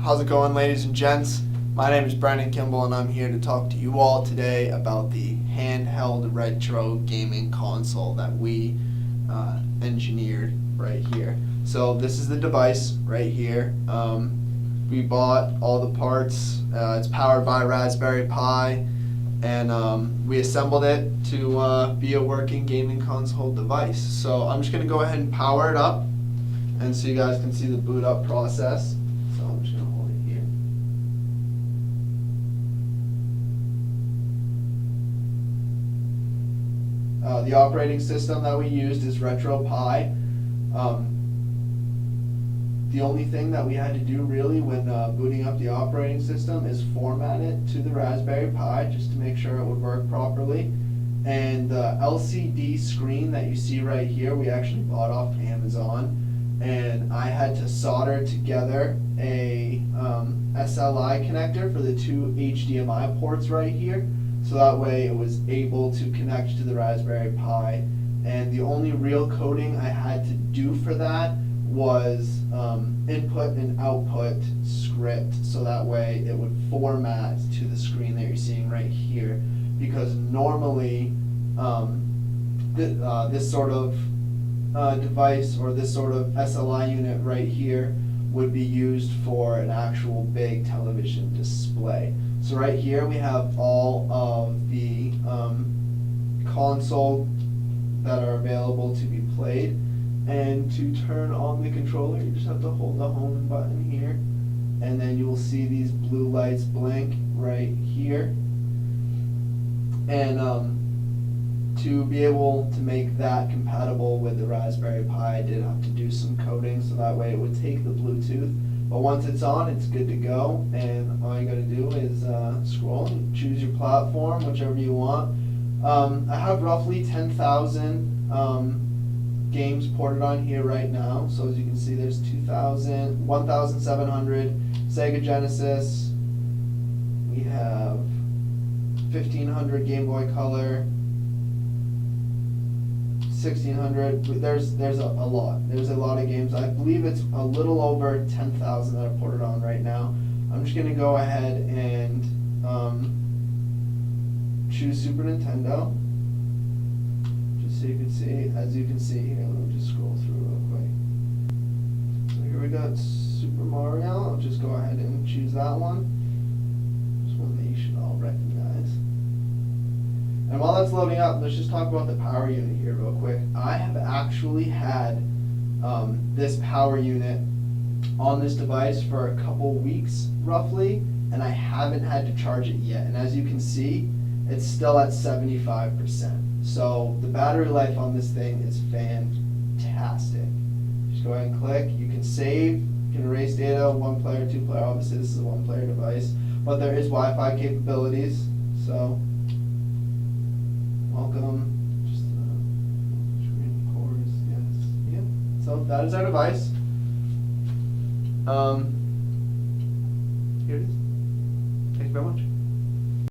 How's it going, ladies and gents? My name is Brandon Kimball, and I'm here to talk to you all today about the handheld retro gaming console that we engineered right here. So this is the device right here. We bought all the parts. It's powered by Raspberry Pi, and we assembled it to be a working gaming console device. So I'm just going to go ahead and power it up, and so you guys can see the boot up process. So I'm just going to hold it here. The operating system that we used is RetroPie. The only thing that we had to do really when booting up the operating system is format it to the Raspberry Pi just to make sure it would work properly. And the LCD screen that you see right here, we actually bought off Amazon. And I had to solder together a SLI connector for the two HDMI ports right here. So that way it was able to connect to the Raspberry Pi. And the only real coding I had to do for that was input and output script, so that way it would format to the screen that you're seeing right here. Because normally this sort of device or this sort of SLI unit right here would be used for an actual big television display. So right here we have all of the console that are available to be played. And to turn on the controller, you just have to hold the home button here, and then you will see these blue lights blink right here. And to be able to make that compatible with the Raspberry Pi, I did have to do some coding so that way it would take the Bluetooth. But once it's on, it's good to go, and all you gotta do is scroll and choose your platform, whichever you want. I have roughly 10,000 games ported on here right now. So as you can see, there's 1,700 Sega Genesis. We have 1,500 Game Boy Color. 1,600. There's a lot. There's a lot of games. I believe it's a little over 10,000 that are ported on right now. I'm just gonna go ahead and choose Super Nintendo. So you can see, as you can see here, let me just scroll through real quick. So here we got Super Mario. I'll just go ahead and choose that one. Just one that you should all recognize. And while that's loading up, let's just talk about the power unit here real quick. I have actually had this power unit on this device for a couple weeks roughly, and I haven't had to charge it yet. And as you can see, it's still at 75%. So the battery life on this thing is fantastic. Just go ahead and click. You can save, you can erase data, one player, two player. Obviously this is a one player device, but there is Wi-Fi capabilities. So welcome. Just screen cores, yes. Yeah. So that is our device. Here it is. Thank you very much.